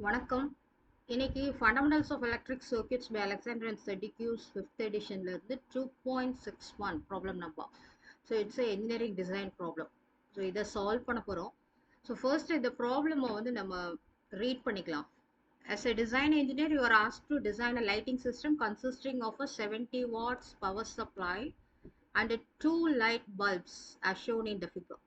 வணக்கம். இன்னைக்கு fundamentals of electric circuits by Alexander and Sadiku 5th எடிஷன்ல இருந்து 2.61 problem number. So it's engineering design problem. So இதை solve பண்ண போகிறோம். ஸோ ஃபர்ஸ்ட் இந்த ப்ராப்ளமை வந்து நம்ம ரீட் பண்ணிக்கலாம். As a design engineer, you are asked to design a lighting system consisting of a 70 watts power supply and two light bulbs as shown in the figure.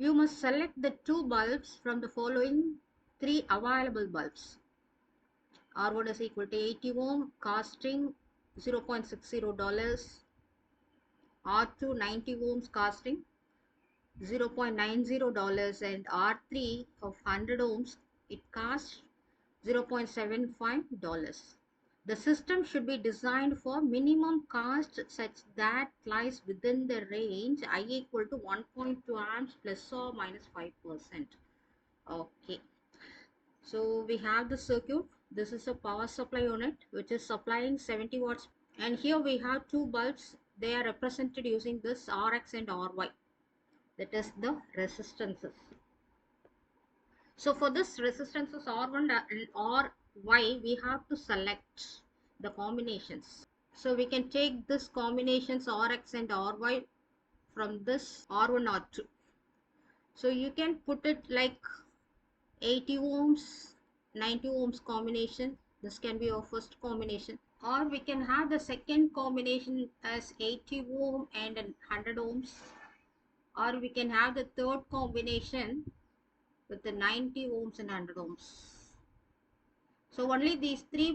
You must select the two bulbs from the following three available bulbs. R1 is equal to 80 ohm, costing $0.60. R2 90 ohms, costing $0.90, and R3 of 100 ohms, it costs $0.75. The system should be designed for minimum cost such that lies within the range I equal to 1.2 amps plus or minus 5%. Okay. So we have the circuit. This is a power supply unit which is supplying 70 watts, and here we have two bulbs. They are represented using this Rx and Ry, that is the resistances. So for this resistances R1 and Ry, we have to select the combinations. So we can take this combinations Rx and Ry from this R1 R2. So you can put it like 80 ohms 90 ohms combination. This can be our first combination, or we can have the second combination as 80 ohm and 100 ohms, or we can have the third combination with the 90 ohms and 100 ohms. So only these three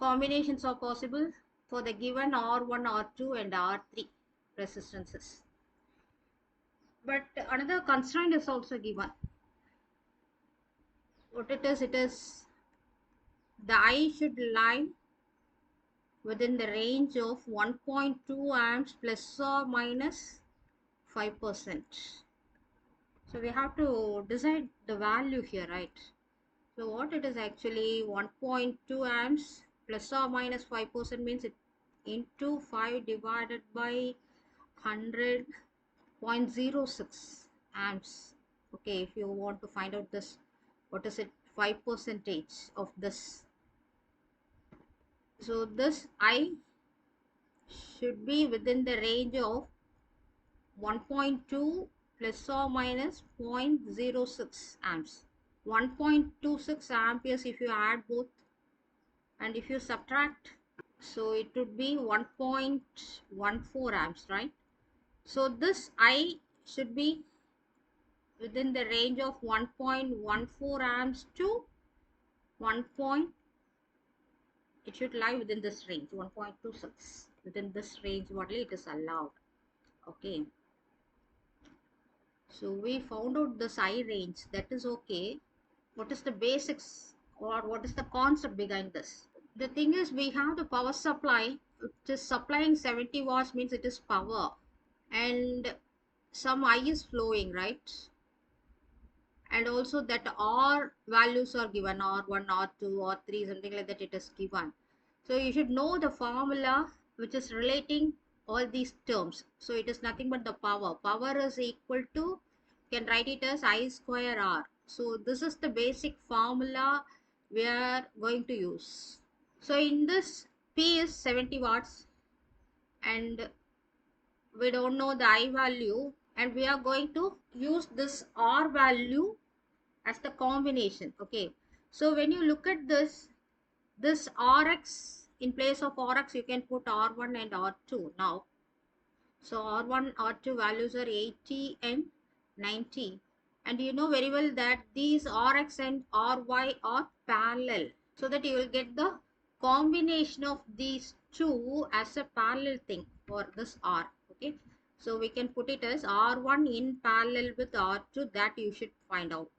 combinations are possible for the given R1, R2 and R3 resistances. But another constraint is also given. What it is the I should lie within the range of 1.2 amps plus or minus 5%. So we have to decide the value here, right? So what it is actually 1.2 amps plus or minus 5% means it into 5 divided by 100.06 amps. Okay, if you want to find out this, what is it, 5% of this. So this I should be within the range of 1.2 plus or minus 0.06 amps. 1.26 amperes if you add both, and if you subtract, so it would be 1.14 amps, right? So this I should be within the range of 1.14 amps to 1. It should lie within this range 1.26. Within this range only it is allowed. Okay. So we found out this I range, that is okay. What is the basics or what is the concept behind this? The thing is, we have the power supply. It is supplying 70 watts means it is power, and some I is flowing, right? And also that R values are given, R1, R2, R3, something like that it is given. So you should know the formula which is relating all these terms. So it is nothing but the power. Power is equal to, you can write it as I square R. So this is the basic formula we are going to use. So in this, P is 70 watts and we don't know the I value, and we are going to use this R value as the combination. Okay, so when you look at this Rx, in place of Rx you can put R1 and R2 now. So R1, R2 values are 80 and 90, and you know very well that these Rx and Ry are parallel, so that you will get the combination of these two as a parallel thing for this R. Okay, so we can put it as R1 in parallel with R2, that you should find out.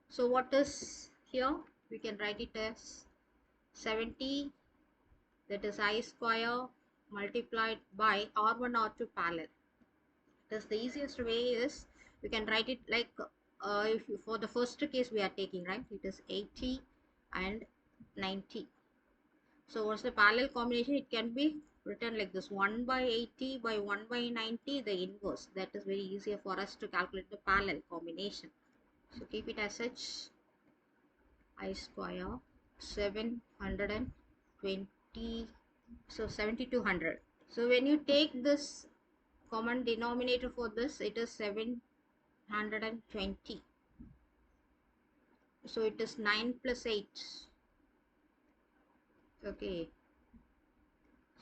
So what is here? We can write it as 70, that is I square multiplied by R1, R2 parallel. That's the easiest way is we can write it like if you, for the first case we are taking, right, it is 80 and 90. So what's the parallel combination? It can be written like this: 1 by 80 by 1 by 90, the inverse. That is very easier for us to calculate the parallel combination. So keep it as such. I square 720, so 7200. So when you take this common denominator for this, it is 720. So it is 9 plus 8. Okay,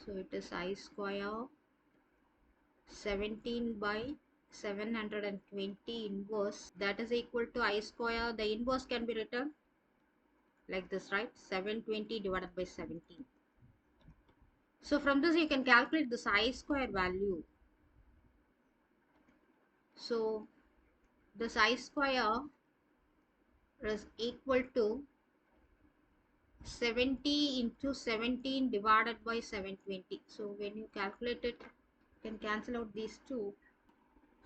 so it is I square 17 by 720 inverse, that is equal to I square. The inverse can be written like this, right? 720 divided by 17. So from this you can calculate this I square value. So this I square is equal to 70 into 17 divided by 720. So when you calculate it, you can cancel out these two.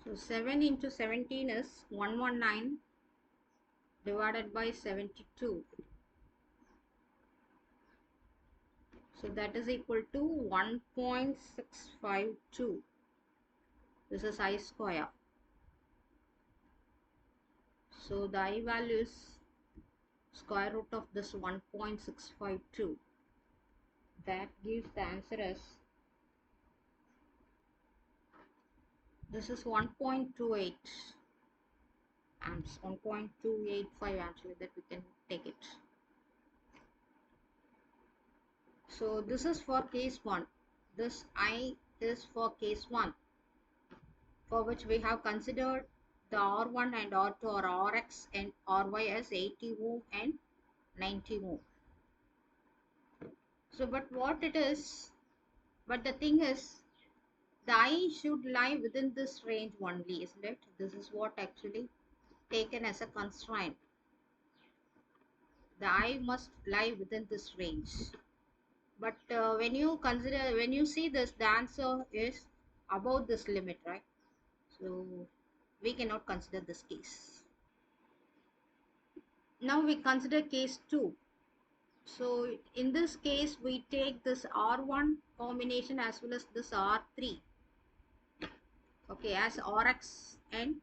So 7 into 17 is 119 divided by 72. So that is equal to 1.652. This is I square. So the I value is square root of this 1.652. That gives the answer as, this is 1.28 amps, 1.285 actually, that we can take it. So this is for case 1. This I is for case 1, for which we have considered the R1 and R2 or Rx and Ry as 80 ohm and 90 ohm. So but what it is, but the thing is, the I should lie within this range only, isn't it? This is what actually taken as a constraint. The I must lie within this range. But when you consider, when you see this, the answer is above this limit, right? So we cannot consider this case. Now we consider case 2. So in this case, we take this R1 combination as well as this R3, okay, as Rx and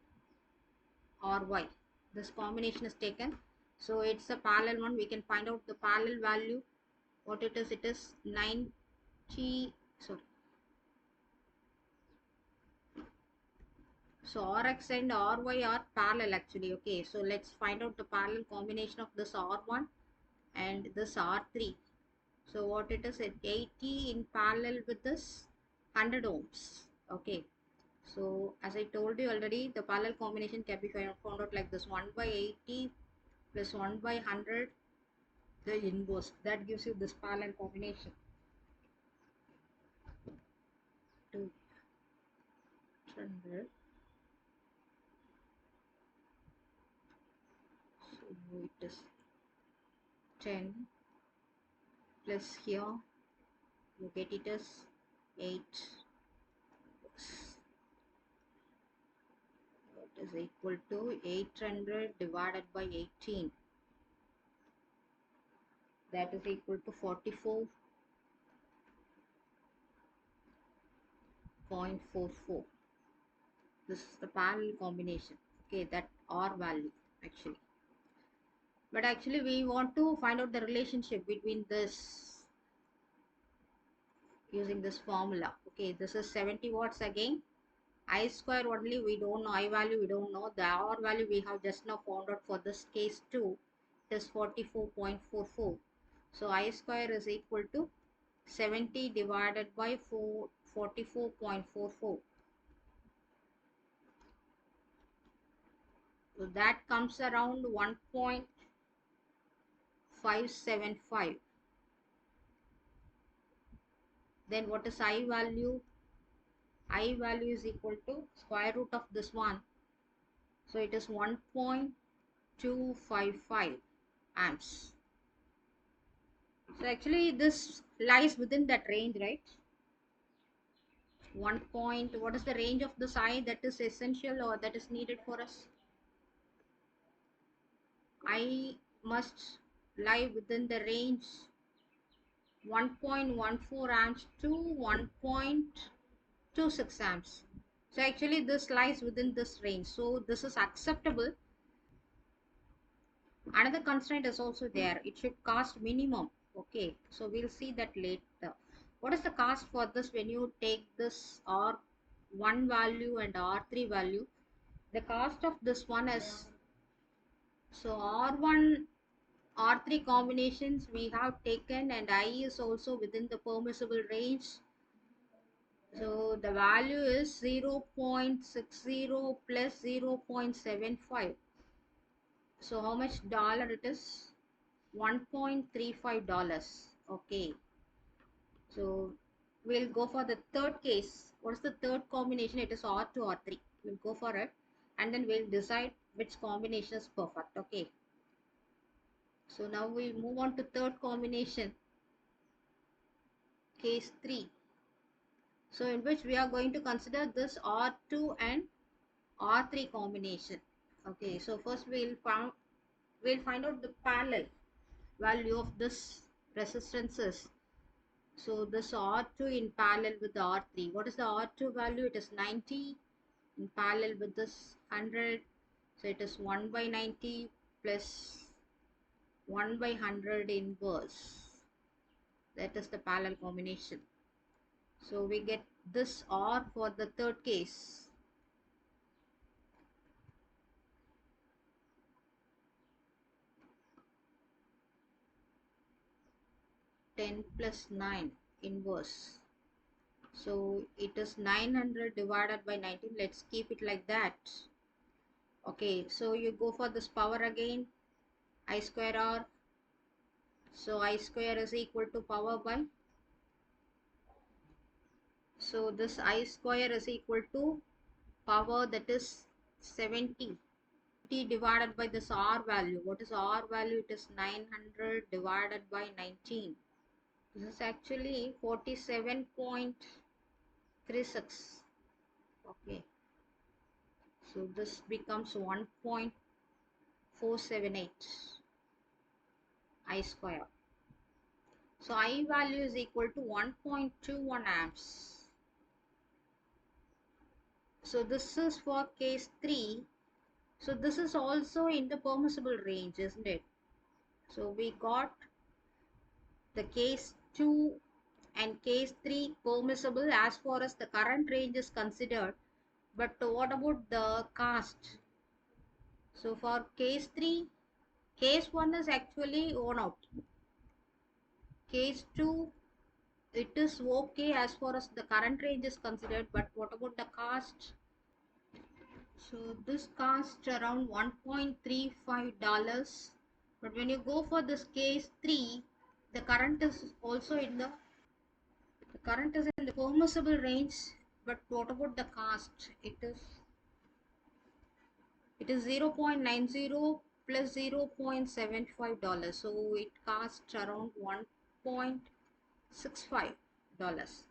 Ry. This combination is taken. So it's a parallel one. We can find out the parallel value. What it is 90, sorry. So Rx and Ry are parallel actually. Okay, so let's find out the parallel combination of this R1 and this R3. So what it is, at 80 in parallel with this 100 ohms. Okay, so as I told you already, the parallel combination can be found out like this: 1 by 80 plus 1 by 100, the inverse. That gives you this parallel combination. 200. So it is 10 plus here, you get it as 8. That is equal to 800 divided by 18. That is equal to 44.44. This is the parallel combination. Okay, that R value actually. But actually we want to find out the relationship between this using this formula. Okay, this is 70 watts again. I square only we don't know, I value we don't know. The R value we have just now found out for this case too. It is 44.44. So I square is equal to 70 divided by 44.44. So that comes around 1.575. Then what is I value? I value is equal to square root of this one. So it is 1.255 amps. So actually this lies within that range, right? 1 point, what is the range of the I that is essential or that is needed for us? I must lie within the range 1.14 amps to 1.26 amps. So actually this lies within this range. So this is acceptable. Another constraint is also there. It should cost minimum. Okay, so we'll see that later. What is the cost for this when you take this R1 value and R3 value? The cost of this one is, so R1 R3 combinations we have taken, and I is also within the permissible range. So the value is 0.60 plus 0.75. So how much dollar it is? $1.35. Okay. So we'll go for the third case. What is the third combination? It is R2 or 3. We'll go for it and then we'll decide which combination is perfect. Okay. So now we move on to third combination, case 3. So in which we are going to consider this R2 and R3 combination. Okay, so first we'll find out the parallel value of this resistances. So this R2 in parallel with the R3. What is the R2 value? It is 90 in parallel with this 100. So it is 1 by 90 plus 1 by 100 inverse. That is the parallel combination. So we get this R for the third case. 10 plus 9 inverse. So it is 900 divided by 19. Let's keep it like that. Okay, so you go for this power again. I square R. So I square is equal to power by. So this I square is equal to power, that is 70. Divided by this R value. What is R value? It is 900 divided by 19. This is actually 47.36. Okay. So this becomes 1.478 I square. So I value is equal to 1.21 amps. So this is for case 3. So this is also in the permissible range, isn't it? So we got the case 2 and case 3 permissible as far as the current range is considered. But what about the cost? So for case 3, case 1 is actually worn out. Case 2, it is okay as far as the current range is considered, but what about the cost? So this costs around $1.35. But when you go for this case 3, the current is also in the current is in the permissible range, but what about the cost? It is 0.90 plus $0.75. So it costs around $1.65.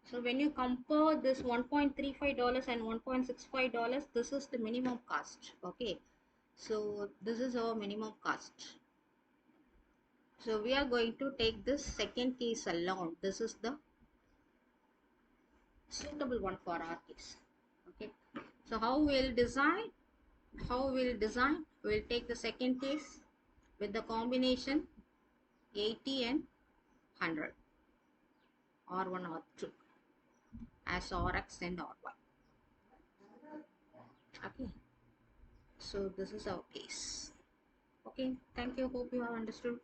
So when you compare this $1.35 and $1.65, this is the minimum cost. Okay. So this is our minimum cost. So we are going to take this second case alone. This is the suitable one for our case. Okay. So how we'll design? We'll take the second case with the combination 80 and 100, R1 or 2 as Rx and R1. Okay. So this is our case. Okay, thank you. Hope you have understood.